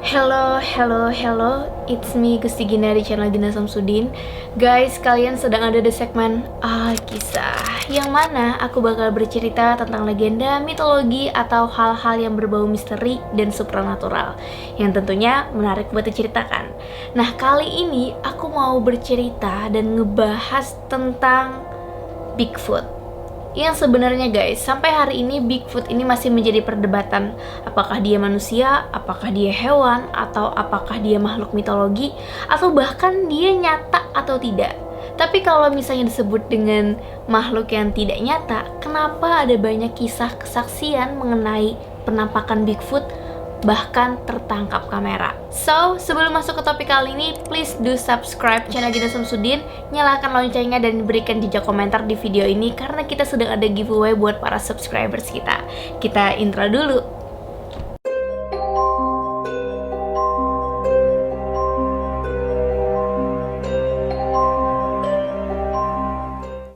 Hello, it's me Gusti Gina di channel Gina Samsudin. Guys, kalian sedang ada di segmen Kisah, yang mana aku bakal bercerita tentang legenda, mitologi, atau hal-hal yang berbau misteri dan supranatural yang tentunya menarik buat diceritakan. Nah, kali ini aku mau bercerita dan ngebahas tentang Bigfoot. Yang sebenarnya guys, sampai hari ini Bigfoot ini masih menjadi perdebatan. Apakah dia manusia, apakah dia hewan, atau apakah dia makhluk mitologi, atau bahkan dia nyata atau tidak. Tapi kalau misalnya disebut dengan makhluk yang tidak nyata, kenapa ada banyak kisah kesaksian mengenai penampakan Bigfoot bahkan tertangkap kamera? So, sebelum masuk ke topik kali ini, please do subscribe channel Gina Samsudin, nyalakan loncengnya dan berikan jejak komentar di video ini karena kita sedang ada giveaway buat para subscribers kita. Kita intro dulu.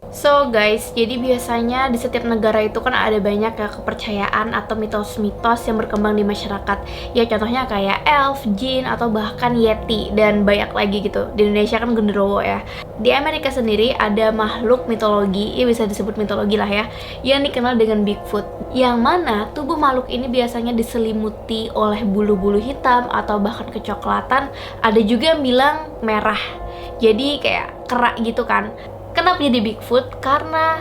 So guys, jadi biasanya di setiap negara itu kan ada banyak ya kepercayaan atau mitos-mitos yang berkembang di masyarakat. Ya contohnya kayak elf, jin, atau bahkan yeti, dan banyak lagi gitu. Di Indonesia kan genderuwo ya. Di Amerika sendiri ada makhluk mitologi, ya bisa disebut mitologi lah ya, yang dikenal dengan Bigfoot. Yang mana tubuh makhluk ini biasanya diselimuti oleh bulu-bulu hitam atau bahkan kecoklatan. Ada juga yang bilang merah. Jadi kayak kerak gitu kan. Kenapa jadi Bigfoot? Karena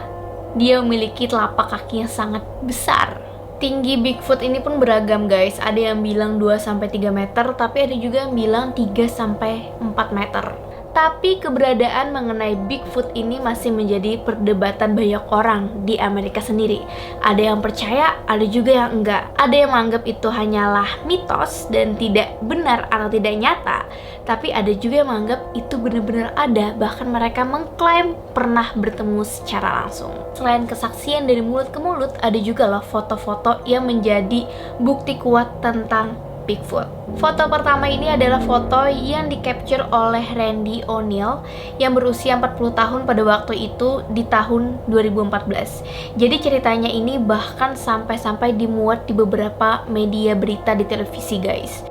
dia memiliki telapak kaki yang sangat besar. Tinggi Bigfoot ini pun beragam guys. Ada yang bilang 2-3 meter, tapi ada juga yang bilang 3-4 meter. Tapi keberadaan mengenai Bigfoot ini masih menjadi perdebatan banyak orang di Amerika sendiri. Ada yang percaya, ada juga yang enggak. Ada yang menganggap itu hanyalah mitos dan tidak benar atau tidak nyata. Tapi ada juga yang menganggap itu benar-benar ada. Bahkan mereka mengklaim pernah bertemu secara langsung. Selain kesaksian dari mulut ke mulut, ada juga loh foto-foto yang menjadi bukti kuat tentang Bigfoot. Foto pertama ini adalah foto yang di-capture oleh Randy O'Neal yang berusia 40 tahun pada waktu itu di tahun 2014. Jadi ceritanya ini bahkan sampai-sampai dimuat di beberapa media berita di televisi guys.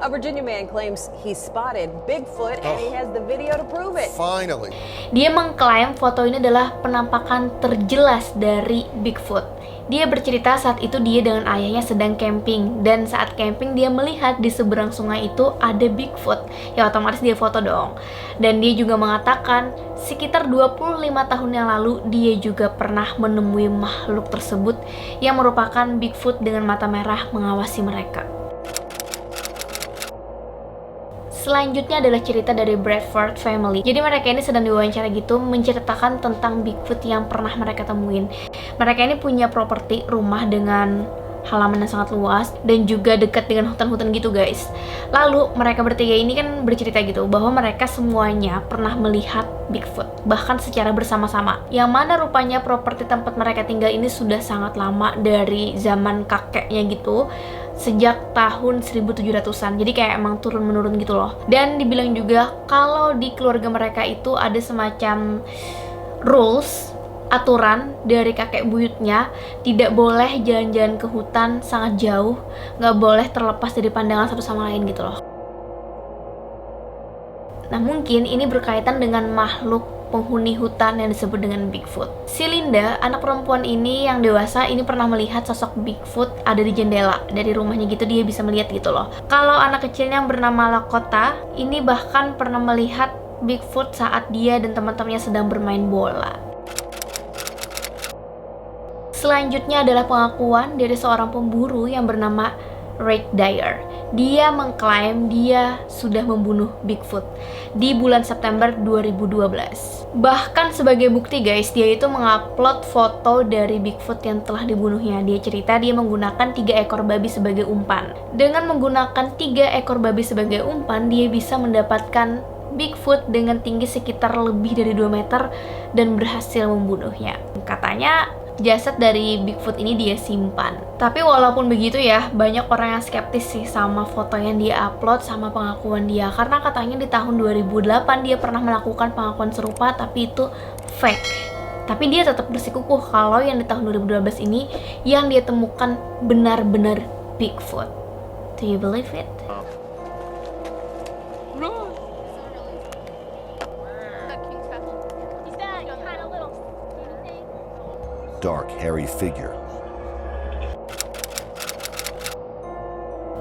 A Virginia man claims he spotted Bigfoot and he has the video to prove it. Finally. Dia mengklaim foto ini adalah penampakan terjelas dari Bigfoot. Dia bercerita saat itu dia dengan ayahnya sedang camping, dan saat camping dia melihat di seberang sungai itu ada Bigfoot. Ya otomatis dia foto dong. Dan dia juga mengatakan sekitar 25 tahun yang lalu dia juga pernah menemui makhluk tersebut yang merupakan Bigfoot dengan mata merah mengawasi mereka. Selanjutnya adalah cerita dari Bradford Family. Jadi mereka ini sedang diwawancara gitu, menceritakan tentang Bigfoot yang pernah mereka temuin. Mereka ini punya properti rumah dengan halaman yang sangat luas dan juga dekat dengan hutan-hutan gitu guys. Lalu mereka bertiga ini kan bercerita gitu bahwa mereka semuanya pernah melihat Bigfoot, bahkan secara bersama-sama. Yang mana rupanya properti tempat mereka tinggal ini sudah sangat lama, dari zaman kakeknya gitu, sejak tahun 1700-an. Jadi kayak emang turun-menurun gitu loh. Dan dibilang juga kalau di keluarga mereka itu ada semacam rules, aturan dari kakek buyutnya, tidak boleh jalan-jalan ke hutan sangat jauh, nggak boleh terlepas dari pandangan satu sama lain gitu loh. Nah mungkin ini berkaitan dengan makhluk penghuni hutan yang disebut dengan Bigfoot. Si Linda, anak perempuan ini yang dewasa, ini pernah melihat sosok Bigfoot ada di jendela dari rumahnya gitu, dia bisa melihat gitu loh. Kalau anak kecilnya yang bernama Lakota, ini bahkan pernah melihat Bigfoot saat dia dan teman-temannya sedang bermain bola. Selanjutnya adalah pengakuan dari seorang pemburu yang bernama Ray Dyer. Dia mengklaim dia sudah membunuh Bigfoot di bulan September 2012. Bahkan sebagai bukti guys, dia itu mengupload foto dari Bigfoot yang telah dibunuhnya. Dia cerita dia menggunakan 3 ekor babi sebagai umpan. Dengan menggunakan 3 ekor babi sebagai umpan, dia bisa mendapatkan Bigfoot dengan tinggi sekitar lebih dari 2 meter dan berhasil membunuhnya. Katanya jasad dari Bigfoot ini dia simpan. Tapi walaupun begitu ya, banyak orang yang skeptis sih sama foto yang dia upload sama pengakuan dia, karena katanya di tahun 2008 dia pernah melakukan pengakuan serupa tapi itu fake. Tapi dia tetap bersikukuh kalau yang di tahun 2012 ini yang dia temukan benar-benar Bigfoot. Do you believe it? Dark, hairy figure.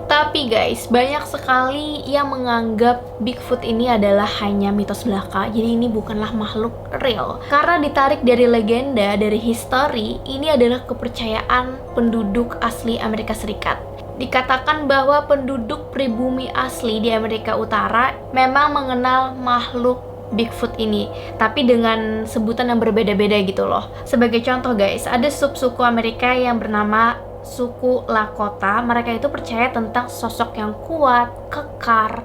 Tapi guys, banyak sekali yang menganggap Bigfoot ini adalah hanya mitos belaka. Jadi ini bukanlah makhluk real. Karena ditarik dari legenda, dari history, ini adalah kepercayaan penduduk asli Amerika Serikat. Dikatakan bahwa penduduk pribumi asli di Amerika Utara memang mengenal makhluk Bigfoot ini, tapi dengan sebutan yang berbeda-beda gitu loh. Sebagai contoh guys, ada subsuku Amerika yang bernama suku Lakota. Mereka itu percaya tentang sosok yang kuat, kekar,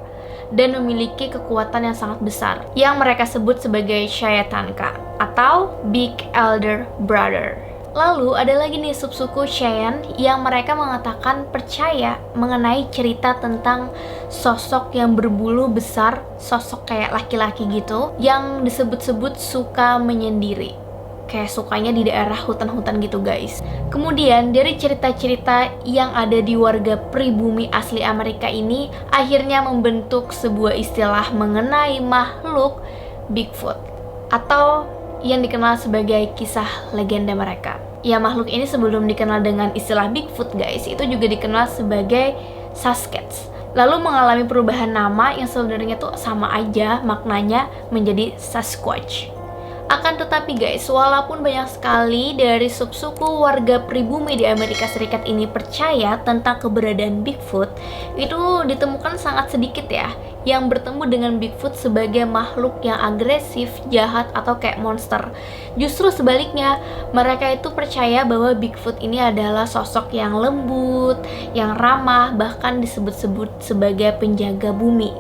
dan memiliki kekuatan yang sangat besar, yang mereka sebut sebagai Shayatanka atau Big Elder Brother. Lalu ada lagi nih subsuku Cheyenne yang mereka mengatakan percaya mengenai cerita tentang sosok yang berbulu besar, sosok kayak laki-laki gitu, yang disebut-sebut suka menyendiri. Kayak sukanya di daerah hutan-hutan gitu guys. Kemudian dari cerita-cerita yang ada di warga pribumi asli Amerika ini akhirnya membentuk sebuah istilah mengenai makhluk Bigfoot atau yang dikenal sebagai kisah legenda mereka. Ya, makhluk ini sebelum dikenal dengan istilah Bigfoot guys, itu juga dikenal sebagai Sasquatch. Lalu mengalami perubahan nama yang sebenarnya tuh sama aja maknanya menjadi Sasquatch. Akan tetapi guys, walaupun banyak sekali dari subsuku warga pribumi di Amerika Serikat ini percaya tentang keberadaan Bigfoot, itu ditemukan sangat sedikit ya yang bertemu dengan Bigfoot sebagai makhluk yang agresif, jahat, atau kayak monster. Justru sebaliknya, mereka itu percaya bahwa Bigfoot ini adalah sosok yang lembut, yang ramah, bahkan disebut-sebut sebagai penjaga bumi.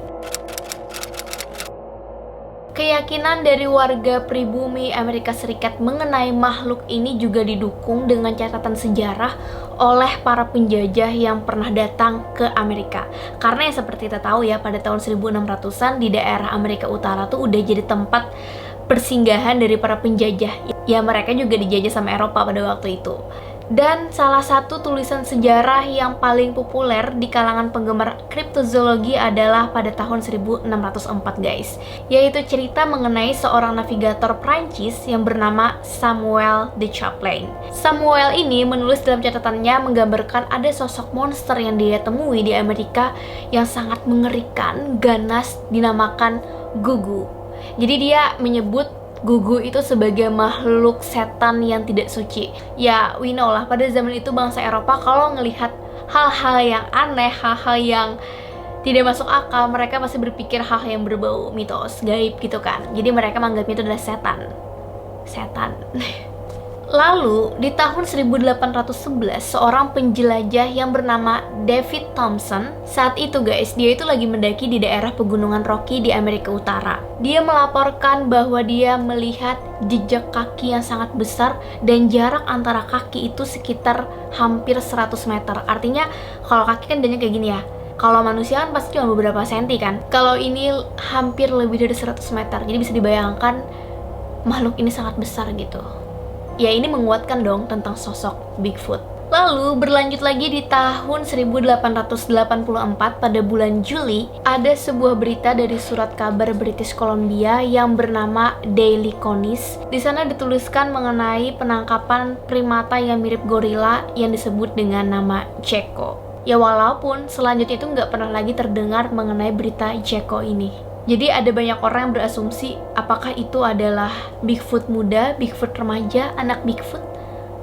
Keyakinan dari warga pribumi Amerika Serikat mengenai makhluk ini juga didukung dengan catatan sejarah oleh para penjajah yang pernah datang ke Amerika. Karena ya seperti kita tahu ya, pada tahun 1600-an di daerah Amerika Utara tuh udah jadi tempat persinggahan dari para penjajah. Ya mereka juga dijajah sama Eropa pada waktu itu. Dan salah satu tulisan sejarah yang paling populer di kalangan penggemar kriptozoologi adalah pada tahun 1604 guys, yaitu cerita mengenai seorang navigator Prancis yang bernama Samuel de Champlain. Samuel ini menulis dalam catatannya menggambarkan ada sosok monster yang dia temui di Amerika yang sangat mengerikan, ganas, dinamakan Gugu. Jadi dia menyebut Gugu itu sebagai makhluk setan yang tidak suci. Ya, we know lah, pada zaman itu bangsa Eropa kalau ngelihat hal-hal yang aneh, hal-hal yang tidak masuk akal, mereka pasti berpikir hal yang berbau mitos, gaib gitu kan. Jadi mereka menganggapnya itu adalah setan. Lalu, di tahun 1811, seorang penjelajah yang bernama David Thompson, saat itu guys, dia itu lagi mendaki di daerah pegunungan Rocky di Amerika Utara. Dia melaporkan bahwa dia melihat jejak kaki yang sangat besar dan jarak antara kaki itu sekitar hampir 100 meter. Artinya, kalau kaki kan jadinya kayak gini ya. Kalau manusia kan pasti cuma beberapa senti kan. Kalau ini hampir lebih dari 100 meter. Jadi bisa dibayangkan makhluk ini sangat besar gitu. Ya ini menguatkan dong tentang sosok Bigfoot. Lalu berlanjut lagi di tahun 1884 pada bulan Juli, ada sebuah berita dari surat kabar British Columbia yang bernama Daily Conis. Di sana dituliskan mengenai penangkapan primata yang mirip gorila yang disebut dengan nama Gecko. Ya walaupun selanjutnya itu nggak pernah lagi terdengar mengenai berita Gecko ini. Jadi ada banyak orang yang berasumsi apakah itu adalah Bigfoot muda, Bigfoot remaja, anak Bigfoot,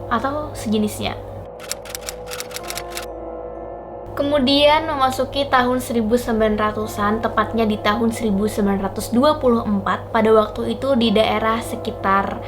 atau sejenisnya. Kemudian memasuki tahun 1900-an, tepatnya di tahun 1924, pada waktu itu di daerah sekitar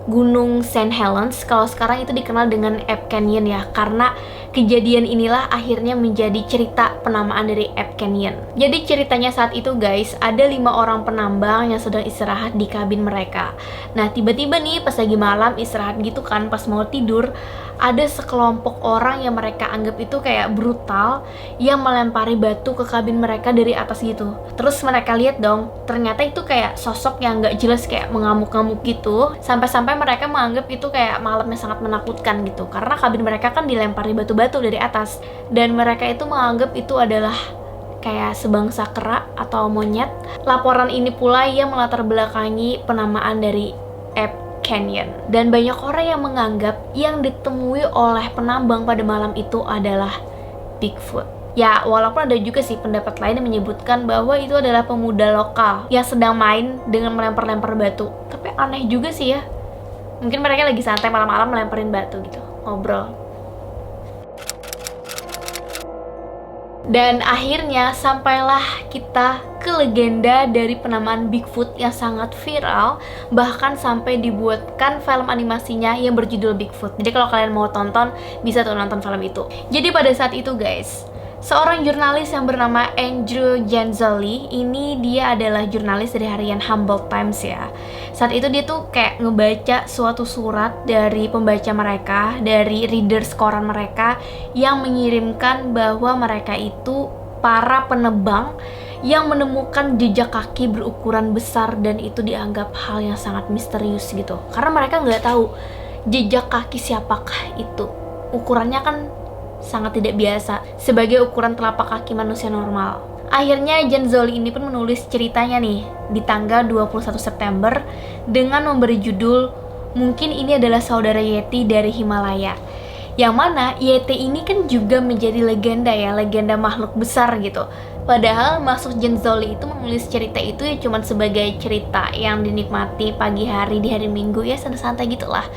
Gunung St. Helens, kalau sekarang itu dikenal dengan Ape Canyon ya, karena kejadian inilah akhirnya menjadi cerita penamaan dari Ape Canyon. Jadi ceritanya saat itu guys, ada 5 orang penambang yang sedang istirahat di kabin mereka. Nah tiba-tiba nih pas lagi malam istirahat gitu kan, pas mau tidur, ada sekelompok orang yang mereka anggap itu kayak brutal yang melempari batu ke kabin mereka dari atas gitu. Terus mereka lihat dong, ternyata itu kayak sosok yang nggak jelas kayak mengamuk-ngamuk gitu. Sampai-sampai mereka menganggap itu kayak malam yang sangat menakutkan gitu, karena kabin mereka kan dilempari batu-batu dari atas. Dan mereka itu menganggap itu adalah kayak sebangsa kera atau monyet. Laporan ini pula yang melatar belakangi penamaan dari Ape Canyon. Dan banyak orang yang menganggap yang ditemui oleh penambang pada malam itu adalah Bigfoot. Ya, walaupun ada juga sih pendapat lain yang menyebutkan bahwa itu adalah pemuda lokal yang sedang main dengan melempar-lempar batu. Tapi aneh juga sih ya. Mungkin mereka lagi santai malam-malam melemparin batu gitu, ngobrol. Dan akhirnya sampailah kita ke legenda dari penamaan Bigfoot yang sangat viral, bahkan sampai dibuatkan film animasinya yang berjudul Bigfoot. Jadi kalau kalian mau tonton, bisa tuh nonton film itu. Jadi pada saat itu guys, seorang jurnalis yang bernama Andrew Genzoli, ini dia adalah jurnalis dari harian Humboldt Times ya. Saat itu dia tuh kayak ngebaca suatu surat dari pembaca mereka, dari readers koran mereka, yang mengirimkan bahwa mereka itu para penebang yang menemukan jejak kaki berukuran besar, dan itu dianggap hal yang sangat misterius gitu. Karena mereka nggak tahu jejak kaki siapakah itu. Ukurannya kan sangat tidak biasa sebagai ukuran telapak kaki manusia normal. Akhirnya Genzoli ini pun menulis ceritanya nih di tanggal 21 September dengan memberi judul "Mungkin ini adalah saudara Yeti dari Himalaya". Yang mana Yeti ini kan juga menjadi legenda ya, legenda makhluk besar gitu. Padahal maksud Genzoli itu menulis cerita itu ya cuma sebagai cerita yang dinikmati pagi hari di hari Minggu ya, santai-santai gitulah.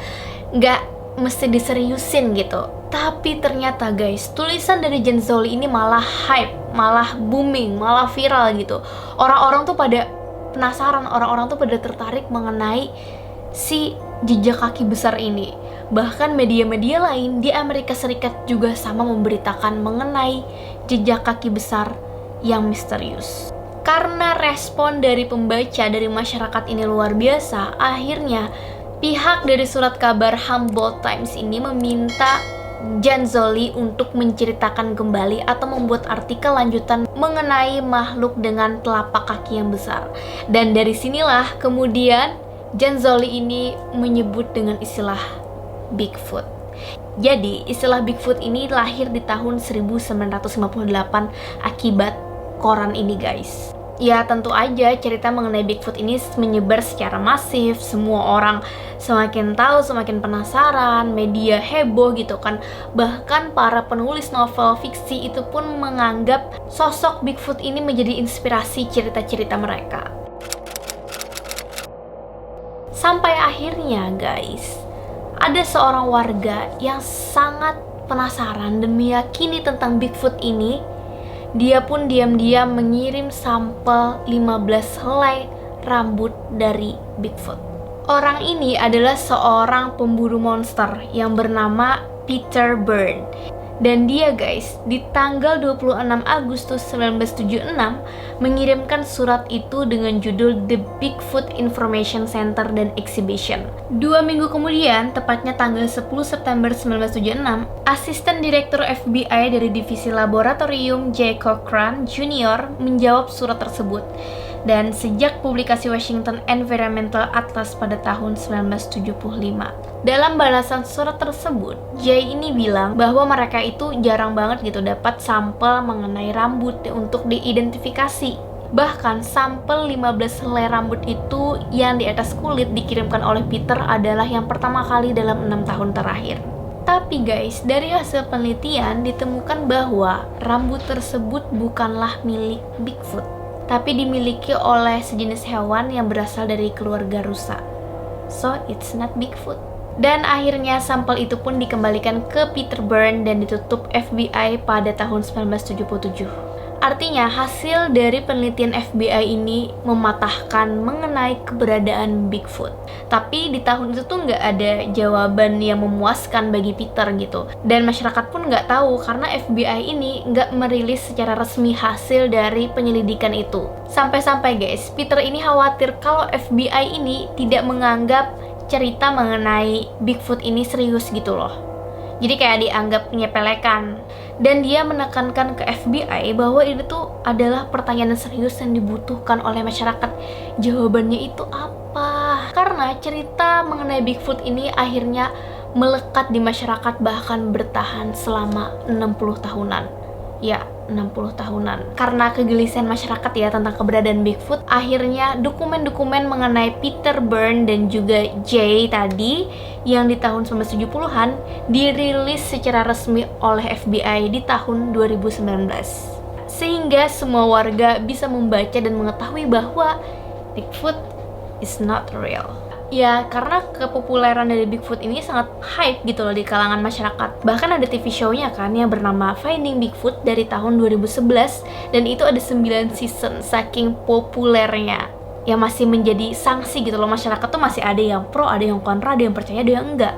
Nggak mesti diseriusin gitu. Tapi ternyata guys, tulisan dari Genzoli ini malah hype, malah booming, malah viral gitu. Orang-orang tuh pada penasaran, orang-orang tuh pada tertarik mengenai si jejak kaki besar ini. Bahkan media-media lain di Amerika Serikat juga sama memberitakan mengenai jejak kaki besar yang misterius. Karena respon dari pembaca, dari masyarakat ini luar biasa, akhirnya pihak dari surat kabar Humboldt Times ini meminta Genzoli untuk menceritakan kembali atau membuat artikel lanjutan mengenai makhluk dengan telapak kaki yang besar. Dan dari sinilah kemudian Genzoli ini menyebut dengan istilah Bigfoot. Jadi istilah Bigfoot ini lahir di tahun 1958 akibat koran ini guys. Ya tentu aja cerita mengenai Bigfoot ini menyebar secara masif, semua orang semakin tahu, semakin penasaran, media heboh gitu kan. Bahkan para penulis novel fiksi itu pun menganggap sosok Bigfoot ini menjadi inspirasi cerita-cerita mereka. Sampai akhirnya guys, ada seorang warga yang sangat penasaran dan meyakini tentang Bigfoot ini. Dia pun diam-diam mengirim sampel 15 helai rambut dari Bigfoot. Orang ini adalah seorang pemburu monster yang bernama Peter Byrne. Dan dia guys, di tanggal 26 Agustus 1976 mengirimkan surat itu dengan judul The Bigfoot Information Center dan Exhibition. 2 minggu kemudian, tepatnya tanggal 10 September 1976, Asisten Direktur FBI dari Divisi Laboratorium J. Cochran Jr. menjawab surat tersebut. Dan sejak publikasi Washington Environmental Atlas pada tahun 1975. Dalam balasan surat tersebut, Jay ini bilang bahwa mereka itu jarang banget gitu dapat sampel mengenai rambut untuk diidentifikasi. Bahkan sampel 15 helai rambut itu yang di atas kulit dikirimkan oleh Peter adalah yang pertama kali dalam 6 tahun terakhir. Tapi guys, dari hasil penelitian ditemukan bahwa rambut tersebut bukanlah milik Bigfoot, tapi dimiliki oleh sejenis hewan yang berasal dari keluarga rusa. So, it's not Bigfoot. Dan akhirnya sampel itu pun dikembalikan ke Peter Byrne dan ditutup FBI pada tahun 1977. Artinya, hasil dari penelitian FBI ini mematahkan mengenai keberadaan Bigfoot. Tapi di tahun itu tuh nggak ada jawaban yang memuaskan bagi Peter gitu. Dan masyarakat pun nggak tahu karena FBI ini nggak merilis secara resmi hasil dari penyelidikan itu. Sampai-sampai guys, Peter ini khawatir kalau FBI ini tidak menganggap cerita mengenai Bigfoot ini serius gitu loh. Jadi kayak dianggap menyepelekan. Dan dia menekankan ke FBI bahwa ini tuh adalah pertanyaan serius yang dibutuhkan oleh masyarakat. Jawabannya itu apa? Karena cerita mengenai Bigfoot ini akhirnya melekat di masyarakat bahkan bertahan selama 60 tahunan. Ya, 60 tahunan. Karena kegelisahan masyarakat ya tentang keberadaan Bigfoot, akhirnya dokumen-dokumen mengenai Peter Byrne dan juga Jay tadi yang di tahun 1970-an dirilis secara resmi oleh FBI di tahun 2019. Sehingga semua warga bisa membaca dan mengetahui bahwa Bigfoot is not real. Ya, karena kepopuleran dari Bigfoot ini sangat hype gitu loh di kalangan masyarakat. Bahkan ada TV show-nya kan yang bernama Finding Bigfoot dari tahun 2011, dan itu ada 9 season saking populernya. Ya masih menjadi sanksi gitu loh, masyarakat tuh masih ada yang pro, ada yang kontra, ada yang percaya, ada yang enggak.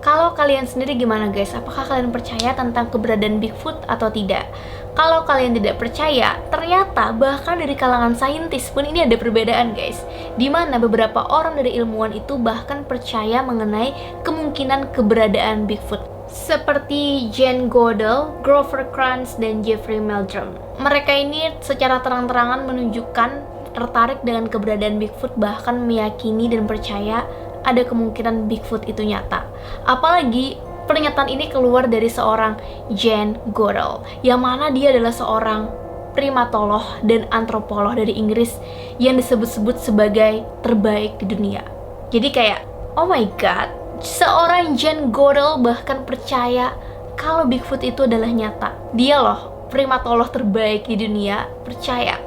Kalau kalian sendiri gimana guys? Apakah kalian percaya tentang keberadaan Bigfoot atau tidak? Kalau kalian tidak percaya, ternyata bahkan dari kalangan saintis pun ini ada perbedaan guys. Dimana beberapa orang dari ilmuwan itu bahkan percaya mengenai kemungkinan keberadaan Bigfoot. Seperti Jane Goodall, Grover Krantz, dan Jeffrey Meldrum. Mereka ini secara terang-terangan menunjukkan tertarik dengan keberadaan Bigfoot, bahkan meyakini dan percaya ada kemungkinan Bigfoot itu nyata. Apalagi pernyataan ini keluar dari seorang Jane Goodall, yang mana dia adalah seorang primatolog dan antropolog dari Inggris yang disebut-sebut sebagai terbaik di dunia. Jadi kayak, oh my god, seorang Jane Goodall bahkan percaya kalau Bigfoot itu adalah nyata. Dia loh, primatolog terbaik di dunia, percaya.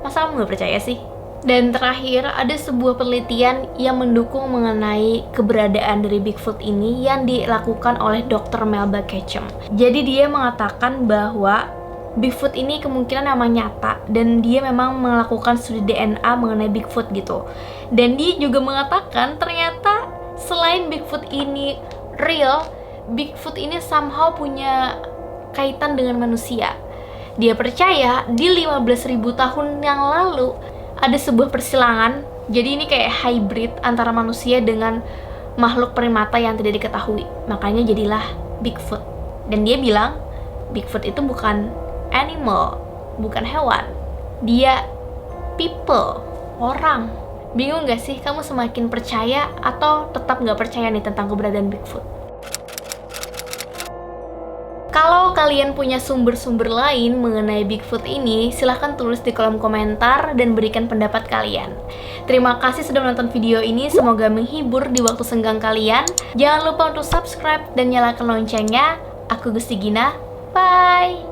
Masa kamu gak percaya sih? Dan terakhir, ada sebuah penelitian yang mendukung mengenai keberadaan dari Bigfoot ini yang dilakukan oleh Dr. Melba Ketchum. Jadi dia mengatakan bahwa Bigfoot ini kemungkinan memang nyata, dan dia memang melakukan studi DNA mengenai Bigfoot gitu. Dan dia juga mengatakan ternyata selain Bigfoot ini real, Bigfoot ini somehow punya kaitan dengan manusia. Dia percaya di 15.000 tahun yang lalu ada sebuah persilangan, jadi ini kayak hybrid antara manusia dengan makhluk primata yang tidak diketahui. Makanya jadilah Bigfoot. Dan dia bilang, Bigfoot itu bukan animal, bukan hewan. Dia people, orang. Bingung gak sih kamu semakin percaya atau tetap gak percaya nih tentang keberadaan Bigfoot? Kalau kalian punya sumber-sumber lain mengenai Bigfoot ini, silahkan tulis di kolom komentar dan berikan pendapat kalian. Terima kasih sudah menonton video ini, semoga menghibur di waktu senggang kalian. Jangan lupa untuk subscribe dan nyalakan loncengnya. Aku Gusti Gina, bye!